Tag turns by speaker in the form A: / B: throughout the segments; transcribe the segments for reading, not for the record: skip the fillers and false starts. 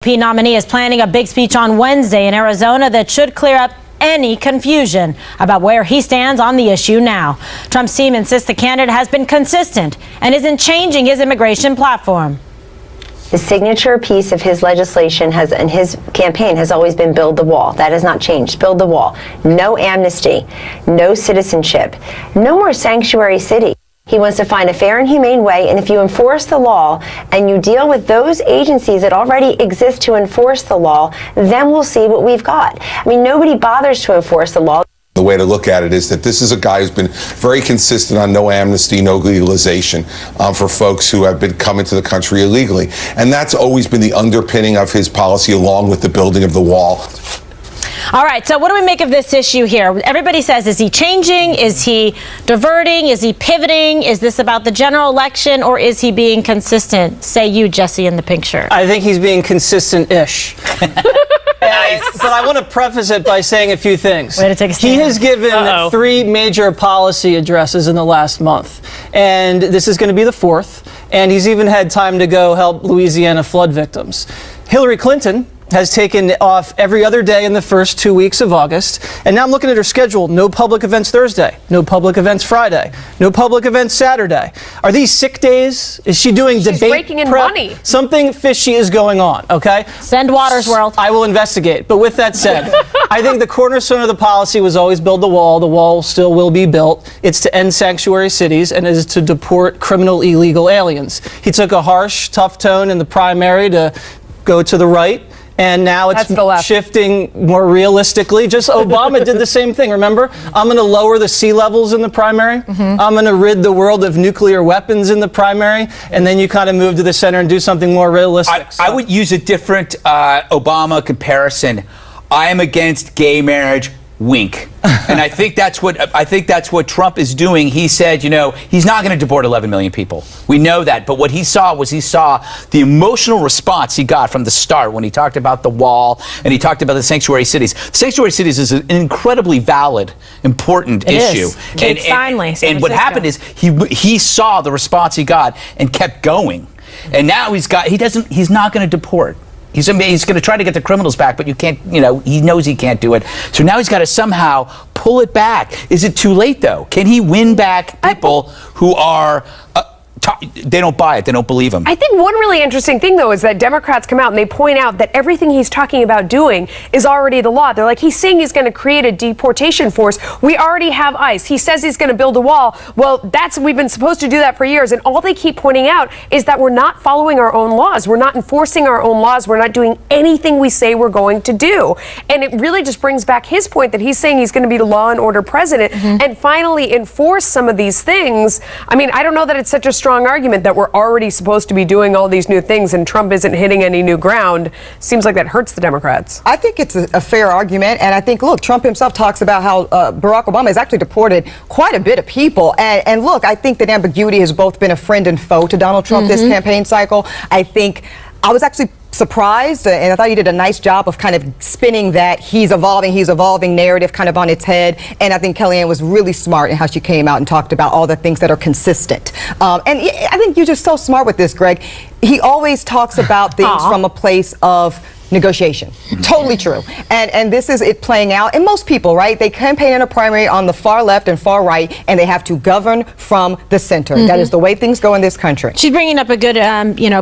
A: GOP nominee is planning a big speech on Wednesday in Arizona that should clear up any confusion about where he stands on the issue now. Trump's team insists the candidate has been consistent and isn't changing his immigration platform.
B: The signature piece of his legislation and his campaign has always been build the wall. That has not changed. Build the wall. No amnesty, no citizenship, no more sanctuary city. He wants to find a fair and humane way, and if you enforce the law and you deal with those agencies that already exist to enforce the law, then we'll see what we've got. I mean, nobody bothers to enforce the law.
C: The way to look at it is that this is a guy who's been very consistent on no amnesty, no legalization for folks who have been coming to the country illegally. And that's always been the underpinning of his policy, along with the building of the wall.
A: All right, so what do we make of this issue here? Everybody says, is he changing? Is he diverting? Is he pivoting? Is this about the general election, or is he being consistent? Say you, Jesse, in the pink shirt.
D: I think he's being consistent-ish. But I want to preface it by saying a few things.
A: Way to take a stand.
D: He has given 3 major policy addresses in the last month, and this is going to be the 4th, and he's even had time to go help Louisiana flood victims. Hillary Clinton has taken off every other day in the first 2 weeks of August. And now I'm looking at her schedule. No public events Thursday. No public events Friday. No public events Saturday. Are these sick days? Is she doing debate prep?
E: Raking in money.
D: Something fishy is going on, okay?
A: Send Waters World.
D: I will investigate. But with that said, I think the cornerstone of the policy was always build the wall. The wall still will be built. It's to end sanctuary cities and is to deport criminal illegal aliens. He took a harsh, tough tone in the primary to go to the right. And now it's shifting more realistically. Just Obama did the same thing, remember? I'm going to lower the sea levels in the primary. I'm going to rid the world of nuclear weapons in the primary. And then you kind of move to the center and do something more realistic.
F: I would use a different Obama comparison. I am against gay marriage. Wink. And I think that's what Trump is doing. He said, you know, he's not going to deport 11 million people. We know that. But what he saw the emotional response he got from the start when he talked about the wall and he talked about the sanctuary cities. Sanctuary cities is an incredibly valid, important issue. And what happened is he saw the response he got and kept going. And now he's not going to deport. He's going to try to get the criminals back, but you can't, you know, he knows he can't do it. So now he's got to somehow pull it back. Is it too late, though? Can he win back people who are... they don't buy it. They don't believe him.
E: I think one really interesting thing, though, is that Democrats come out and they point out that everything he's talking about doing is already the law. They're like, he's saying he's going to create a deportation force. We already have ICE. He says he's going to build a wall. Well, we've been supposed to do that for years. And all they keep pointing out is that we're not following our own laws. We're not enforcing our own laws. We're not doing anything we say we're going to do. And it really just brings back his point that he's saying he's going to be the law and order president and finally enforce some of these things. I mean, I don't know that it's such a strong argument that we're already supposed to be doing all these new things and Trump isn't hitting any new ground. Seems like that hurts the Democrats.
G: I think it's a fair argument, and I think, look, Trump himself talks about how Barack Obama has actually deported quite a bit of people, and look, I think that ambiguity has both been a friend and foe to Donald Trump this campaign cycle. I think I was actually surprised, and I thought he did a nice job of kind of spinning that he's evolving narrative kind of on its head. And I think Kellyanne was really smart in how she came out and talked about all the things that are consistent. And I think you're just so smart with this, Greg. He always talks about things from a place of negotiation. Totally true. And this is it playing out. And most people, right, they campaign in a primary on the far left and far right, and they have to govern from the center. That is the way things go in this country.
A: She's bringing up a good,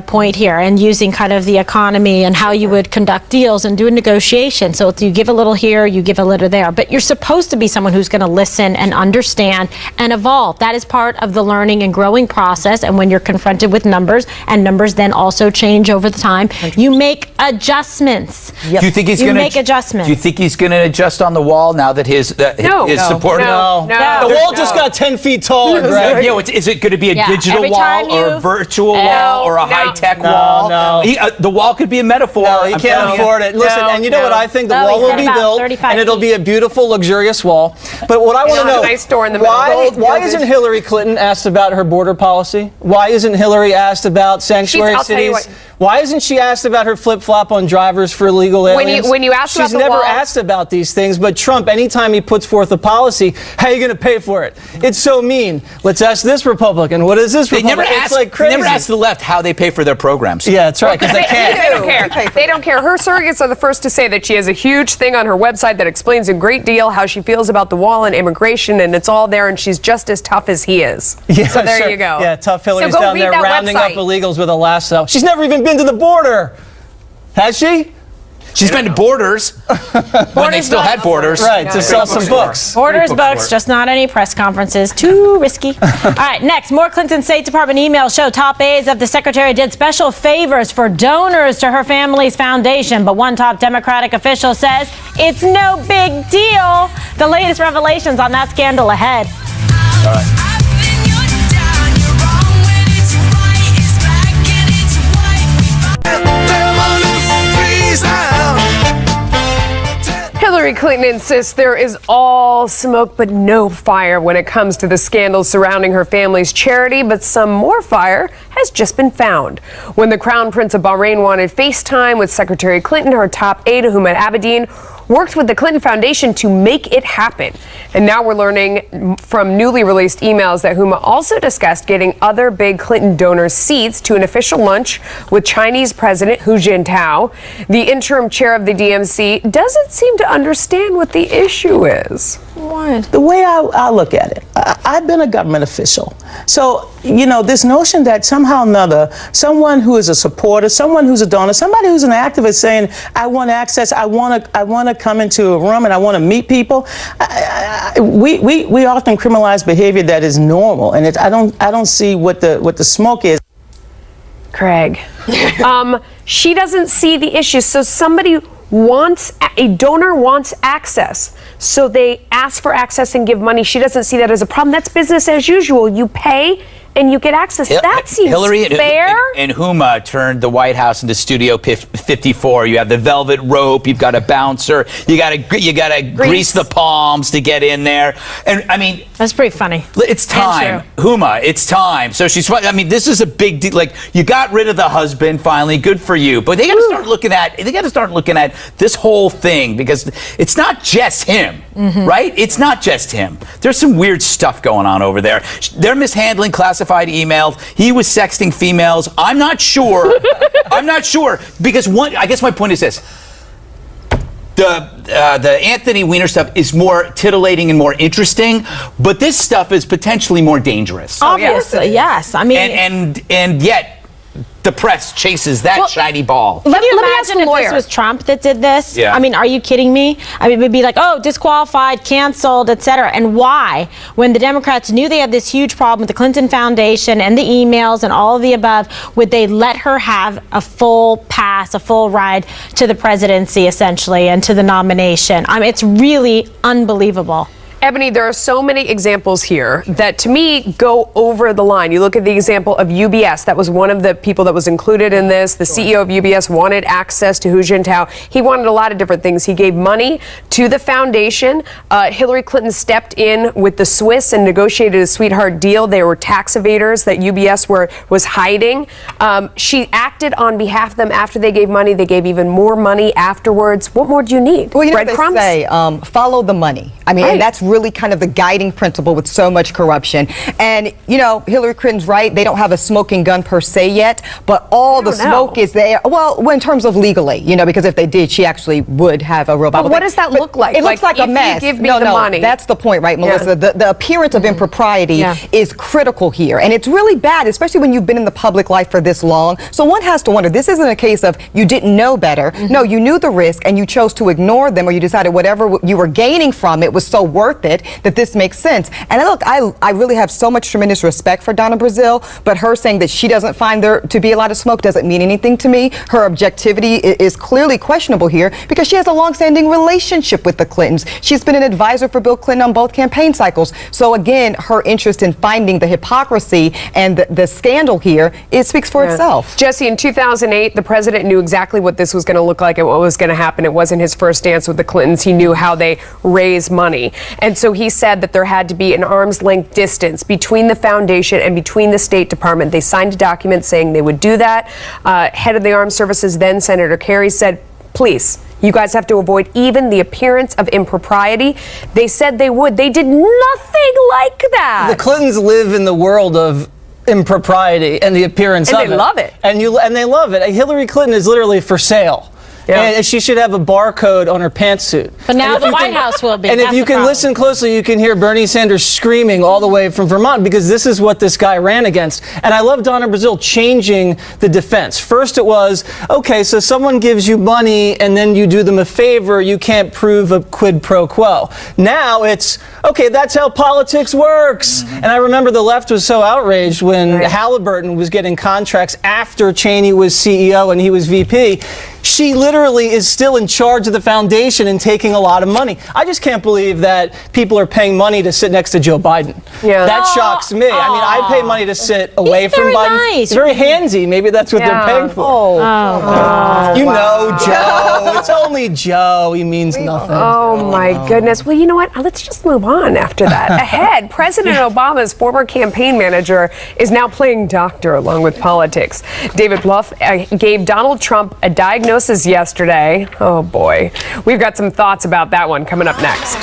A: point here, and using kind of the economy and how you would conduct deals and do a negotiation. So you give a little here, you give a little there. But you're supposed to be someone who's going to listen and understand and evolve. That is part of the learning and growing process. And when you're confronted with numbers, and numbers then also change over the time, you make adjustments.
F: Do you think he's going to
A: make adjustments?
F: Do you think he's going to adjust on the wall now that his support?
D: No. The wall just got 10 feet taller, Greg.
F: Is it going to be a digital wall or a virtual wall or a high-tech wall?
D: No.
F: The wall could be a metaphor.
D: No, he can't afford it. Listen, and you know what I think? The wall will be built, and it'll be a beautiful, luxurious wall. But what I want to know,
E: nice door in the middle.
D: why isn't Hillary Clinton asked about her border policy? Why isn't Hillary asked about sanctuary cities? Why isn't she asked about her flip-flop on drivers for illegal aliens?
E: When you asked about the
D: She's never
E: wall-
D: asked about these things, but Trump, anytime he puts forth a policy, how are you going to pay for it? It's so mean. Let's ask this Republican. What is this
F: They
D: Republican?
F: never
D: It's
F: ask.
D: like
F: They
D: crazy.
F: never ask the left how they pay for their programs.
D: Yeah, that's right, because they can't.
E: They don't care. They don't care. Her surrogates are the first to say that she has a huge thing on her website that explains a great deal how she feels about the wall and immigration, and it's all there, and she's just as tough as he is.
D: Yeah,
E: so there
D: sure.
E: you go.
D: Yeah, tough Hillary's
E: so go
D: down
E: read
D: there
E: that
D: rounding
E: website.
D: up illegals with a lasso. She's never even been to the border. Has she?
F: She's been to Borders when they still had Borders.
D: Right, to sell some books.
A: Borders books, just not any press conferences. Too risky. All right, next, more Clinton State Department emails show top aides of the secretary did special favors for donors to her family's foundation, but one top Democratic official says it's no big deal. The latest revelations on that scandal ahead.
F: All right.
E: Hillary Clinton insists there is all smoke but no fire when it comes to the scandals surrounding her family's charity, but some more fire has just been found. When the Crown Prince of Bahrain wanted FaceTime with Secretary Clinton, her top aide, Huma Abedin, worked with the Clinton Foundation to make it happen. And now we're learning from newly released emails that Huma also discussed getting other big Clinton donors seats to an official lunch with Chinese President Hu Jintao. The interim chair of the DMC doesn't seem to understand what the issue is.
H: The way I look at it, I've been a government official. So, this notion that somehow or another, someone who is a supporter, someone who's a donor, somebody who's an activist saying, I want access, I want to come into a room and I want to meet people, we often criminalize behavior that is normal, and I don't see what the smoke is.
E: Craig, she doesn't see the issue. So a donor wants access, so they ask for access and give money. She doesn't see that as a problem. That's business as usual. You pay and you get access. That seems
F: Hillary
E: fair.
F: and Huma turned the White House into Studio 54. You have the velvet rope. You've got a bouncer. You got to grease the palms to get in there. And I mean,
A: That's pretty funny.
F: it's time,
A: And
F: Huma. It's time. So she's. I mean, this is a big deal. Like, you got rid of the husband finally. Good for you. But they got to start looking at. They got to start looking at this whole thing, because it's not just him, right? It's not just him. There's some weird stuff going on over there. They're mishandling classified emails. He was sexting females. I'm not sure. I'm not sure, because I guess my point is this. The Anthony Weiner stuff is more titillating and more interesting, but this stuff is potentially more dangerous.
A: Obviously, yes. I mean,
F: And yet the press chases that shiny ball.
A: Can you
E: let me ask
A: imagine
E: the
A: if
E: lawyer.
A: this was Trump that did this?
F: Yeah.
A: I mean, are you kidding me? I mean, it would be like, oh, disqualified, canceled, et cetera. And why? When the Democrats knew they had this huge problem with the Clinton Foundation and the emails and all of the above, would they let her have a full pass, a full ride to the presidency, essentially, and to the nomination? I mean, it's really unbelievable.
E: Ebony, there are so many examples here that to me go over the line. You look at the example of UBS. That was one of the people that was included in this. The CEO of UBS wanted access to Hu Jintao. He wanted a lot of different things. He gave money to the foundation. Hillary Clinton stepped in with the Swiss and negotiated a sweetheart deal. They were tax evaders that UBS was hiding. She acted on behalf of them after they gave money. They gave even more money afterwards. What more do you need?
G: Well, they
E: Breadcrumbs?
G: say, follow the money. I mean,
E: Right.
G: and that's really kind of the guiding principle with so much corruption. And, Hillary Clinton's right. They don't have a smoking gun per se yet, but all the smoke is there. Well, in terms of legally, because if they did, she actually would have a real Bible.
E: But what does that look like?
G: It looks like
E: if
G: a mess.
E: You give me
G: no,
E: the money.
G: That's the point, right, Melissa?
E: Yeah.
G: The appearance of impropriety is critical here. And it's really bad, especially when you've been in the public life for this long. So one has to wonder, this isn't a case of you didn't know better. No, you knew the risk and you chose to ignore them, or you decided whatever you were gaining from it was so worth it that this makes sense. And look, I really have so much tremendous respect for Donna Brazile, but her saying that she doesn't find there to be a lot of smoke doesn't mean anything to me. Her objectivity is clearly questionable here because she has a long-standing relationship with the Clintons. She's been an advisor for Bill Clinton on both campaign cycles. So again, her interest in finding the hypocrisy and the scandal here, it speaks for itself.
E: Jesse, in 2008, the president knew exactly what this was going to look like and what was going to happen. It wasn't his first dance with the Clintons. He knew how they raise money. And And so he said that there had to be an arm's length distance between the foundation and between the State Department. They signed a document saying they would do that. Head of the Armed Services, then Senator Kerry, said, please, you guys have to avoid even the appearance of impropriety. They said they would. They did nothing like that.
D: The Clintons live in the world of impropriety and the appearance of it.
E: And they love it.
D: And they love it. Hillary Clinton is literally for sale.
E: Yeah.
D: And she should have a barcode on her pantsuit.
A: But now the White House will be.
D: And
A: That's
D: if you
A: the
D: can
A: problem.
D: listen closely, you can hear Bernie Sanders screaming all the way from Vermont, because this is what this guy ran against. And I love Donna Brazile changing the defense. First it was, okay, so someone gives you money and then you do them a favor, you can't prove a quid pro quo. Now it's, okay, that's how politics works. And I remember the left was so outraged when Halliburton was getting contracts after Cheney was CEO and he was VP. She literally is still in charge of the foundation and taking a lot of money. I just can't believe that people are paying money to sit next to Joe Biden.
E: Yeah.
D: That shocks me. I mean, I pay money to sit away
A: He's
D: from
A: very
D: Biden.
A: nice.
D: He's very handsy. Maybe that's what they're paying for. You know Joe. It's only Joe. He means nothing.
E: Oh my goodness. Well, you know what? Let's just move on after that. Ahead, President Obama's former campaign manager is now playing doctor along with politics. David Bluff gave Donald Trump a diagnosis yesterday. Oh boy. We've got some thoughts about that one coming up next.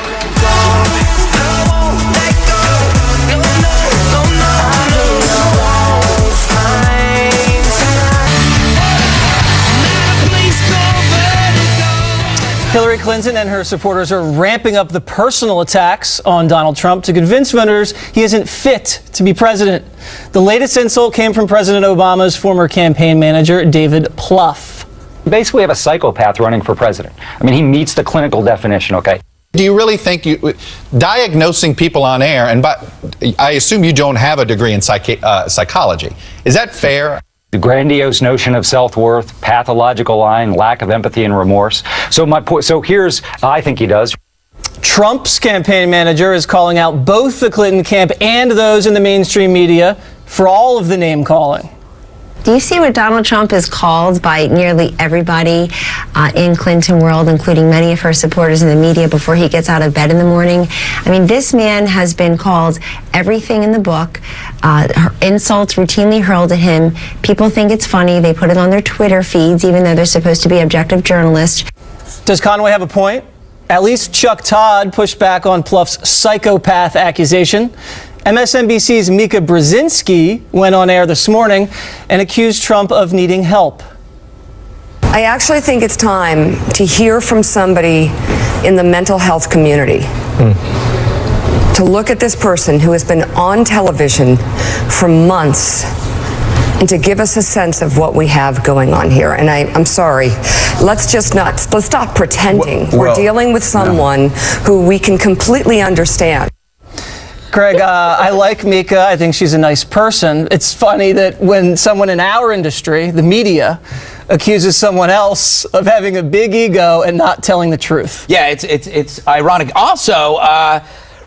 D: Hillary Clinton and her supporters are ramping up the personal attacks on Donald Trump to convince voters he isn't fit to be president. The latest insult came from President Obama's former campaign manager, David Plouffe.
I: Basically have a psychopath running for president. I mean, he meets the clinical definition, okay?
J: Do you really think diagnosing people on air, and I assume you don't have a degree in psychology, is that fair?
I: The grandiose notion of self-worth, pathological lying, lack of empathy and remorse. So my point, here's how I think he does.
D: Trump's campaign manager is calling out both the Clinton camp and those in the mainstream media for all of the name calling.
B: Do you see what Donald Trump is called by nearly everybody in Clinton world, including many of her supporters in the media, before he gets out of bed in the morning? I mean, this man has been called everything in the book, insults routinely hurled at him. People think it's funny. They put it on their Twitter feeds, even though they're supposed to be objective journalists.
D: Does Conway have a point? At least Chuck Todd pushed back on Pluff's psychopath accusation. MSNBC's Mika Brzezinski went on air this morning and accused Trump of needing help.
K: I actually think it's time to hear from somebody in the mental health community. To look at this person who has been on television for months and to give us a sense of what we have going on here. And I'm sorry, let's stop pretending we're dealing with someone who we can completely understand.
D: Greg, I like Mika. I think she's a nice person. It's funny that when someone in our industry, the media, accuses someone else of having a big ego and not telling the truth.
F: Yeah, it's ironic. Also,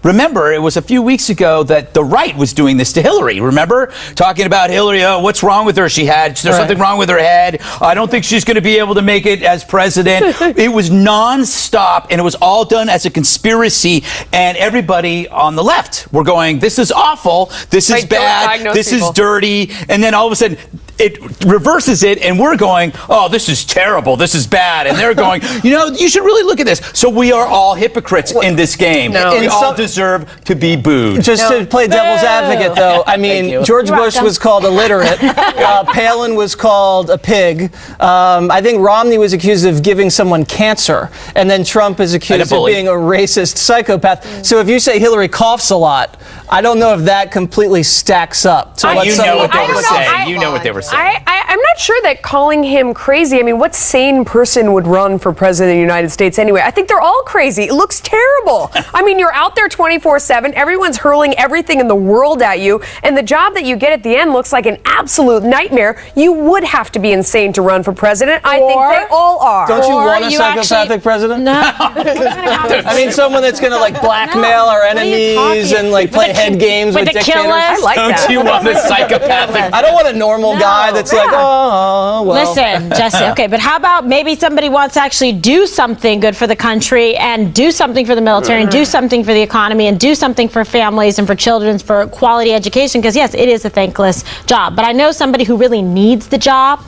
F: remember, it was a few weeks ago that the right was doing this to Hillary. Remember? Talking about Hillary, oh, what's wrong with her? There's something wrong with her head. I don't think she's going to be able to make it as president. It was nonstop, and it was all done as a conspiracy. And everybody on the left were going, this is awful. This is bad. This is dirty. And then all of a sudden, it reverses it, and we're going, oh, this is terrible. This is bad. And they're going, you should really look at this. So we are all hypocrites in this game.
D: No.
F: We all deserve to be booed.
D: Just to play devil's advocate, though, I mean, George Bush was called illiterate. Palin was called a pig. I think Romney was accused of giving someone cancer. And then Trump is accused of being a racist psychopath. So if you say Hillary coughs a lot, I don't know if that completely stacks up. So
F: you know what they were saying. You know what they were saying.
E: I'm not sure that calling him crazy, I mean, what sane person would run for president of the United States anyway? I think they're all crazy. It looks terrible. I mean, you're out there 24/7. Everyone's hurling everything in the world at you. And the job that you get at the end looks like an absolute nightmare. You would have to be insane to run for president. I think they all are.
D: Don't you want a psychopathic president?
A: No.
D: I mean, someone that's going to blackmail our enemies and play head games with dictators.
E: I like that.
F: Don't you want a psychopathic?
D: I don't want a normal guy guy that's like, oh, well.
A: Listen, Jesse, okay, but how about maybe somebody wants to actually do something good for the country and do something for the military and do something for the economy and do something for families and for children, for quality education, because yes, it is a thankless job. But I know somebody who really needs the job,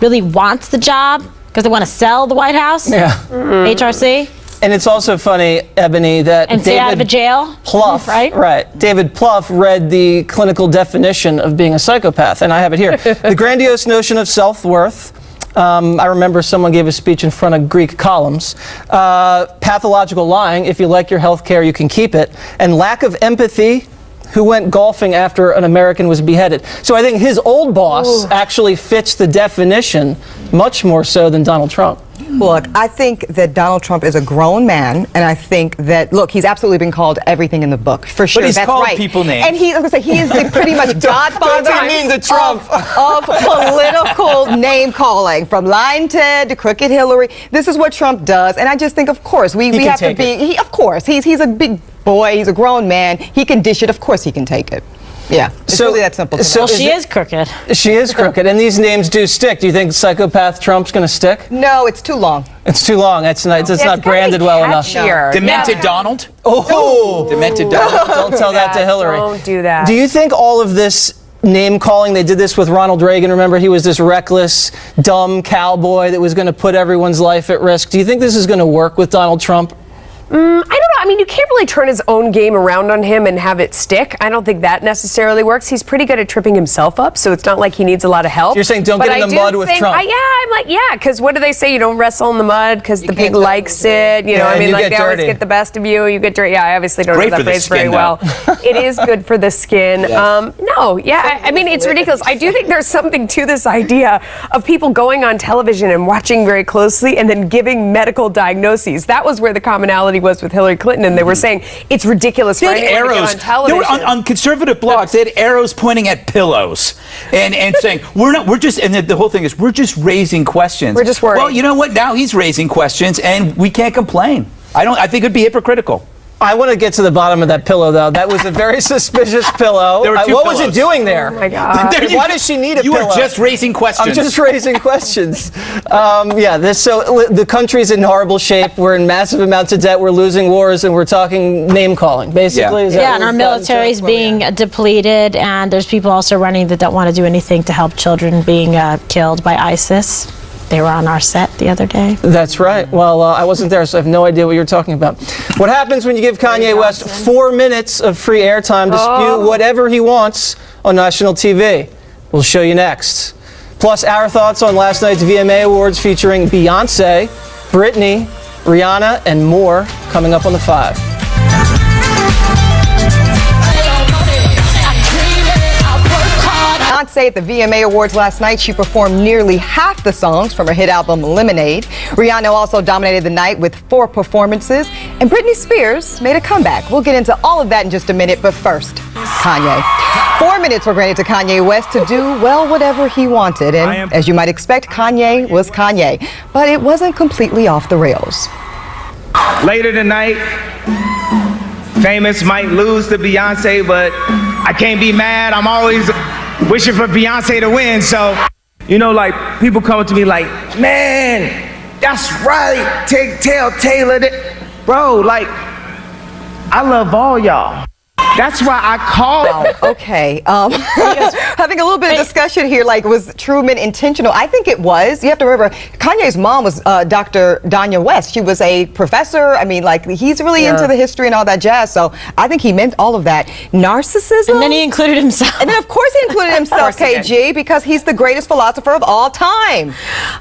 A: really wants the job, because they want to sell the White House.
D: Yeah.
A: HRC.
D: And it's also funny, Ebony, that
A: And stay out of a jail.
D: Plouffe, right? David Plouffe read the clinical definition of being a psychopath, and I have it here. The grandiose notion of self-worth. I remember someone gave a speech in front of Greek columns. Pathological lying. If you like your health care, you can keep it. And lack of empathy. Who went golfing after an American was beheaded. So I think his old boss actually fits the definition much more so than Donald Trump.
G: Look, I think that Donald Trump is a grown man, and I think that, look, he's absolutely been called everything in the book, for sure.
F: But he's
G: That's
F: called
G: right.
F: people names.
G: And he is the pretty much godfather of political name calling, from Lying Ted to Crooked Hillary. This is what Trump does, and I just think, of course, we have to be. Of course, he's a big boy. He's a grown man. He can dish it. Of course, he can take it. Yeah, it's really that simple.
A: So she is crooked.
D: She is crooked, and these names do stick. Do you think psychopath Trump's going to stick?
G: No, it's too long.
D: It's too long. It's not branded well enough.
F: Demented Donald?
D: Oh,
F: Demented Donald.
D: Don't tell that to Hillary.
E: Don't do that.
D: Do you think all of this name calling, they did this with Ronald Reagan, remember, he was this reckless, dumb cowboy that was going to put everyone's life at risk. Do you think this is going to work with Donald Trump?
E: I don't know. I mean, you can't really turn his own game around on him and have it stick. I don't think that necessarily works. He's pretty good at tripping himself up, so it's not like he needs a lot of help.
D: You're saying don't get in the mud with Trump.
E: Because what do they say? You don't wrestle in the mud because the pig likes it. You know, I mean, like they always get the best of you. You get dirty. Yeah, I obviously don't know that phrase very well. It is good for the skin. I mean, it's ridiculous. I do think there's something to this idea of people going on television and watching very closely and then giving medical diagnoses. That was where the commonality was with Hillary Clinton, and they were saying it's ridiculous for anyone to get on television.
F: They were on conservative blogs. They had arrows pointing at pillows and saying the whole thing is we're just raising questions.
E: We're just worried.
F: Well, you know what? Now he's raising questions, and we can't complain. I think it'd be hypocritical.
D: I want to get to the bottom of that pillow, though. That was a very suspicious pillow.
F: There were two
D: what
F: pillows.
D: was it doing there?
E: Oh my God.
D: Why does she need a pillow?
F: You were just raising questions.
D: I'm just raising questions. So the country's in horrible shape. We're in massive amounts of debt. We're losing wars, and we're talking name calling, basically.
A: Yeah, and our military's being depleted, and there's people also running that don't want to do anything to help children being killed by ISIS. They were on our set the other day.
D: That's right. Well, I wasn't there, so I have no idea what you're talking about. What happens when you give Kanye West 4 minutes of free airtime to spew whatever he wants on national TV? We'll show you next. Plus, our thoughts on last night's VMA Awards featuring Beyonce, Britney, Rihanna, and more coming up on the 5.
G: Beyonce at the VMA Awards last night, she performed nearly half the songs from her hit album Lemonade. Rihanna also dominated the night with 4 performances, and Britney Spears made a comeback. We'll get into all of that in just a minute, but first, Kanye. 4 minutes were granted to Kanye West to do, well, whatever he wanted, and as you might expect, Kanye was Kanye, but it wasn't completely off the rails.
L: Later tonight, Famous might lose to Beyonce, but I can't be mad. I'm always wishing for Beyonce to win. So, you know, like, people come to me like, man, that's right. Tell Taylor that. Bro, like, I love all y'all. That's why I called.
G: Okay. Having a little bit of discussion here, like, was Truman intentional? I think it was. You have to remember, Kanye's mom was Dr. Danya West. She was a professor. I mean, like, he's really into the history and all that jazz. So I think he meant all of that. Narcissism.
A: And then he included himself.
G: And then, of course, he included himself, KG, because he's the greatest philosopher of all time.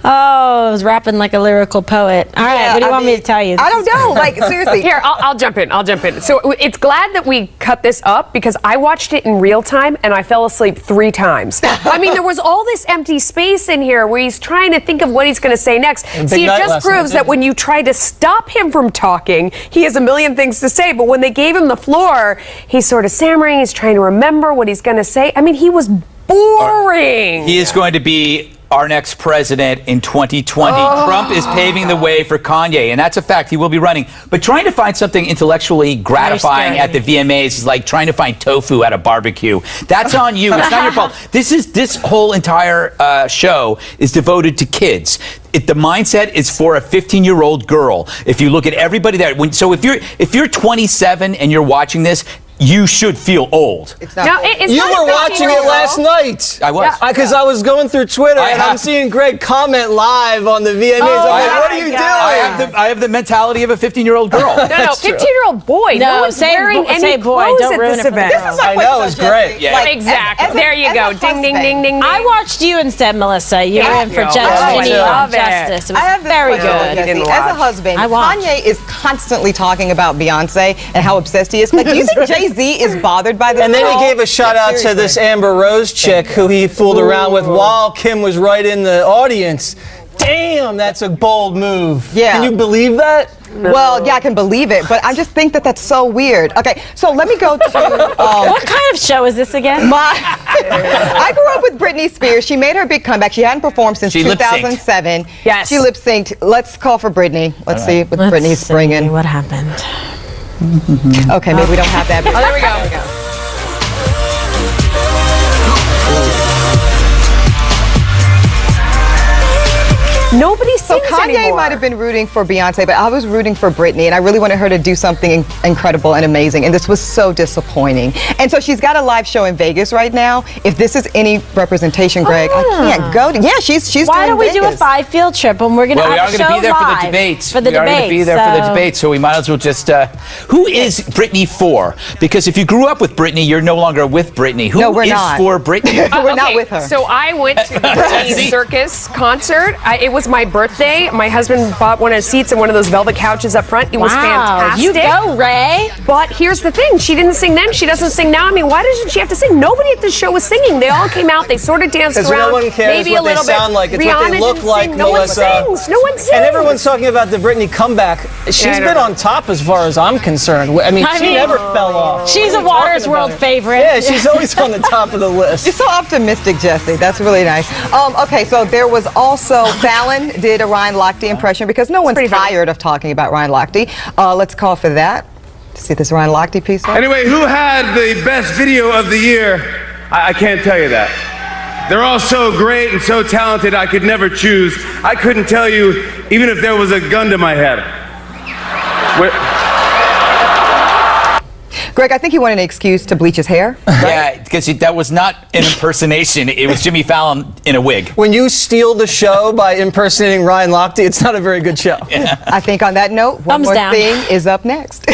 A: Oh, I was rapping like a lyrical poet. All right, what do you want me to tell you?
G: I don't know. Like, seriously.
E: Here, I'll jump in. So it's glad that we cut this up because I watched it in real time and I fell asleep 3 times. I mean, there was all this empty space in here where he's trying to think of what he's going to say next. See, it just proves that when you try to stop him from talking, he has a million things to say. But when they gave him the floor, he's sort of stammering. He's trying to remember what he's going to say. I mean, he was boring.
F: He is going to be our next president in 2020. Trump is paving the way for Kanye, and that's a fact. He will be running. But trying to find something intellectually gratifying at the VMAs is like trying to find tofu at a barbecue. That's on you. It's not your fault. This whole entire show is devoted to kids. The mindset is for a 15-year-old girl. If you look at everybody there, if you're 27 and you're watching this, you should feel old.
E: No, it's
D: You
E: not
D: were watching it last night.
F: I was.
D: Because I was going through Twitter and I'm seeing Greg comment live on the VMAs. I'm like, what are you doing?
F: I have the mentality of a 15-year-old girl.
E: No, 15-year-old boy. No one's wearing any clothes
A: Don't
E: at
A: ruin
E: this
A: it for the
E: event.
A: girls.
D: I know, it's great.
F: Yeah.
E: Exactly. There you go. Ding, ding, ding, ding.
A: I watched you instead, Melissa. You were in for Judge
E: I
A: Ginny
E: love it.
A: Justice. It
G: I have
A: was
G: this
A: very
G: question,
A: good.
G: Jesse. As a husband,
A: I watched.
G: Kanye is constantly talking about Beyonce and how obsessed he is. Like, do you think Jay-Z is bothered by this?
D: And then
G: at all?
D: he gave a shout out to this Amber Rose chick who he fooled around with while Kim was right in the audience. Damn, that's a bold move.
G: Yeah.
D: Can you believe that?
G: Well, yeah, I can believe it, but I just think that that's so weird. Okay, so let me go to...
A: What kind of show is this again?
G: I grew up with Britney Spears. She made her big comeback. She hadn't performed since
F: She lip-synced.
G: 2007.
E: Yes.
G: She lip-synced. Let's call for Britney. Let's see what Britney's bringing.
A: What happened?
G: Okay, maybe we don't have that.
E: Oh, there we go. Nobody
G: So
E: sings
G: Kanye
E: anymore.
G: might have been rooting for Beyonce, but I was rooting for Britney, and I really wanted her to do something incredible and amazing, and this was so disappointing. And so she's got a live show in Vegas right now. If this is any representation, Greg, I can't go to. Yeah, she's
A: Why
G: doing
A: don't we do a
G: Vegas.
A: 5 field trip when we're going to
F: Well, we are
A: have a
F: going
A: show
F: to be there for
A: live
F: the debates.
A: For the
F: we are going to be there for the
A: so-
F: debates, so we might as well just. Who is Britney for? Because if you grew up with Britney, you're no longer with Britney. Who
G: No, we're
F: is
G: not.
F: for Britney?
G: We're not with her.
E: So I went to the Britney Circus concert. It was my birthday. My husband bought one of the seats and one of those velvet couches up front. It was
A: Wow,
E: fantastic.
A: you go, Ray.
E: But here's the thing. She didn't sing then. She doesn't sing now. I mean, why doesn't she have to sing? Nobody at this show was singing. They all came out. They sort of danced
D: Because
E: around.
D: no one cares
E: maybe
D: what
E: a little
D: they sound
E: bit.
D: like. It's
E: Rihanna
D: what they look
E: didn't
D: like,
E: sing. No
D: Melissa.
E: one sings. No one sings.
D: And everyone's talking about the Britney comeback. She's
E: I know.
D: been on top as far as I'm concerned. I mean,
A: I
D: she
A: mean,
D: never fell off.
A: She's a Waters World favorite.
D: Yeah, she's always on the top of the list.
G: You're so optimistic, Jesse. That's really nice. Okay, so there was also Fallon did a Ryan Lochte impression because no one's tired of talking about Ryan Lochte. Let's call for that. See this Ryan Lochte piece?
L: Anyway, who had the best video of the year? I can't tell you that. They're all so great and so talented, I could never choose. I couldn't tell you, even if there was a gun to my head.
G: Greg, I think he wanted an excuse to bleach his hair.
F: Yeah, because that was not an impersonation. It was Jimmy Fallon in a wig.
D: When you steal the show by impersonating Ryan Lochte, it's not a very good show.
G: I think on that note, one
A: Thumbs
G: more
A: down.
G: thing is up next.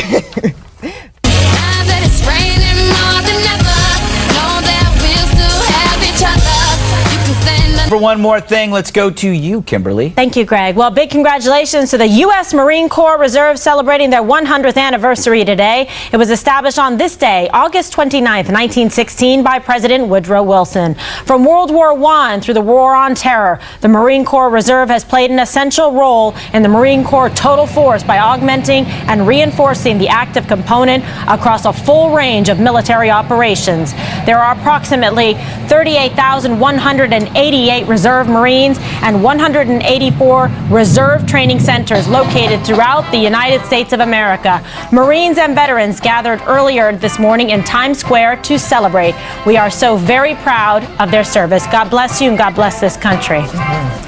F: For one more thing, let's go to you, Kimberly.
A: Thank you, Greg. Well, big congratulations to the U.S. Marine Corps Reserve celebrating their 100th anniversary today. It was established on this day, August 29th, 1916, by President Woodrow Wilson. From World War I through the War on Terror, the Marine Corps Reserve has played an essential role in the Marine Corps total force by augmenting and reinforcing the active component across a full range of military operations. There are approximately 38,188 Reserve Marines and 184 Reserve Training Centers located throughout the United States of America. Marines and veterans gathered earlier this morning in Times Square to celebrate. We are so very proud of their service. God bless you and God bless this country.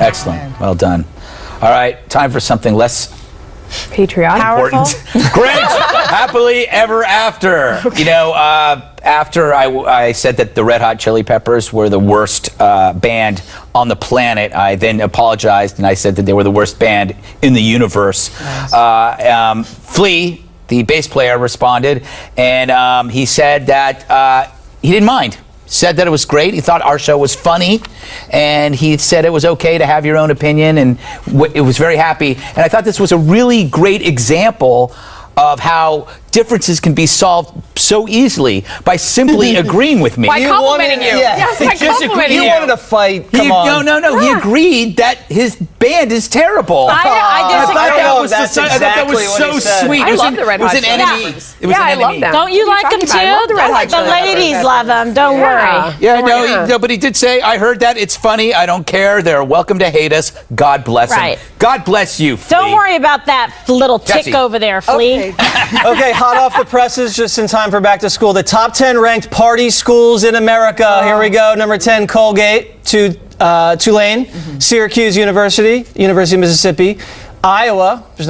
F: Excellent. Well done. All right, time for something less
E: Patriotic.
F: important. Great. Happily ever after. You know, after I said that the Red Hot Chili Peppers were the worst band on the planet, I then apologized and I said that they were the worst band in the universe. Flea, the bass player, responded, and he said that he didn't mind. Said that it was great. He thought our show was funny, and he said it was okay to have your own opinion, and it was very happy. And I thought this was a really great example of how differences can be solved so easily by simply agreeing with me.
E: By complimenting you. Yes, by complimenting you.
D: You wanted to fight. Come on.
F: No. He agreed that his band is terrible.
A: I
F: thought
A: disagree.
F: that was
D: That's
F: I thought that was
D: exactly what he
F: so
D: said.
F: sweet.
E: I
F: It was
E: love
F: an-
E: the Red
F: It was
E: Hot
F: an
E: Chili
F: enemy.
E: Peppers.
F: It was
E: Yeah,
F: an
E: I
F: enemy.
E: love them.
A: Don't you
E: What are
A: like them
E: talking
A: too?
E: about? I love the Red Hot
A: The
E: Chili Peppers.
A: ladies love them. Don't worry.
F: Yeah, no, but he did say, I heard that. It's funny. I don't care. They're welcome to hate us. God bless
A: Right.
F: them. God bless you, Flea.
A: Don't worry about that little tick
F: Jesse.
A: over there, Flea.
D: Okay, hot off the presses, just in time for back to school. The top 10 ranked party schools in America. Here we go. Number 10, Colgate, Tulane, Syracuse University, University of Mississippi, Iowa. There's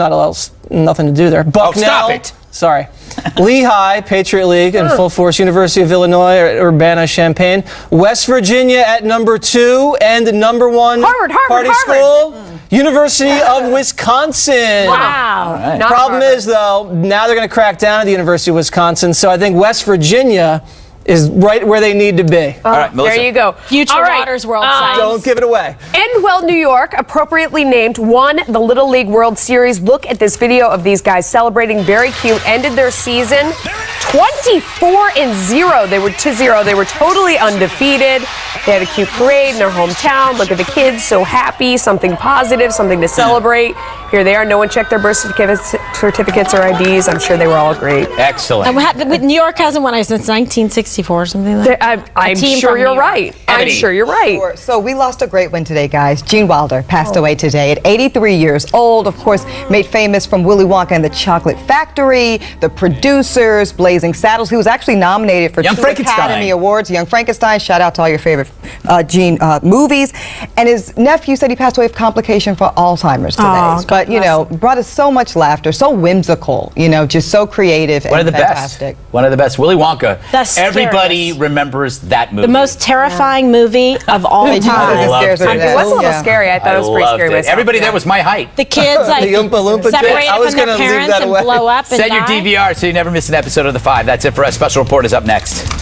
D: nothing to do there. Bucknell.
F: stop it.
D: Sorry. Lehigh, Patriot League, and Full Force, University of Illinois, Urbana-Champaign. West Virginia at number 2, and number 1
E: Harvard,
D: party
E: Harvard.
D: school, University of Wisconsin.
A: Wow.
E: Not
D: Problem
E: Harvard.
D: is, though, now they're going to crack down at the University of Wisconsin, so I think West Virginia is right where they need to be.
F: All right, Melissa.
E: There you go.
A: Future
E: All right.
A: Waters World Science.
D: Don't give it away.
E: Endwell, New York, appropriately named, won the Little League World Series. Look at this video of these guys celebrating. Very cute. Ended their season 24-0. They were 2-0. They were totally undefeated. They had a cute parade in their hometown. Look at the kids, so happy. Something positive, something to celebrate. Here they are. No one checked their birth certificates or IDs. I'm sure they were all great.
F: Excellent.
A: New York hasn't won since 1964 or something like that.
E: I'm
A: team
E: sure
A: from
E: you're
A: New York.
E: right. I'm
F: Ebony.
E: sure you're right.
G: So we lost a great one today, guys. Gene Wilder passed away today at 83 years old. Of course, made famous from Willy Wonka and the Chocolate Factory, The Producers, Blazing Saddles. He was actually nominated for
F: Young
G: 2
F: Frankenstein.
G: Academy Awards. Young Frankenstein. Shout out to all your favorite Gene movies. And his nephew said he passed away of complication for Alzheimer's today.
A: Oh,
G: but you know, brought us so much laughter, so whimsical. You know, just so creative
F: One of
G: and
F: the
G: fantastic.
F: best. One of the best. Willy Wonka.
A: The scariest.
F: Everybody remembers that movie.
A: The most terrifying movie of all
G: It
A: time.
G: scares her to
F: it.
G: death.
E: It was a little
G: Yeah.
E: scary. I thought it was pretty
F: loved
E: scary
F: it.
E: myself.
F: Everybody there was my height.
A: The kids like
D: The Oompa Loompa kid.
A: separated
D: I was
A: from their
D: gonna leave
A: parents
D: that
A: and
D: away.
A: blow up and
F: Set your
A: die.
F: DVR so you never miss an episode of The Five. That's it for us. Special Report is up next.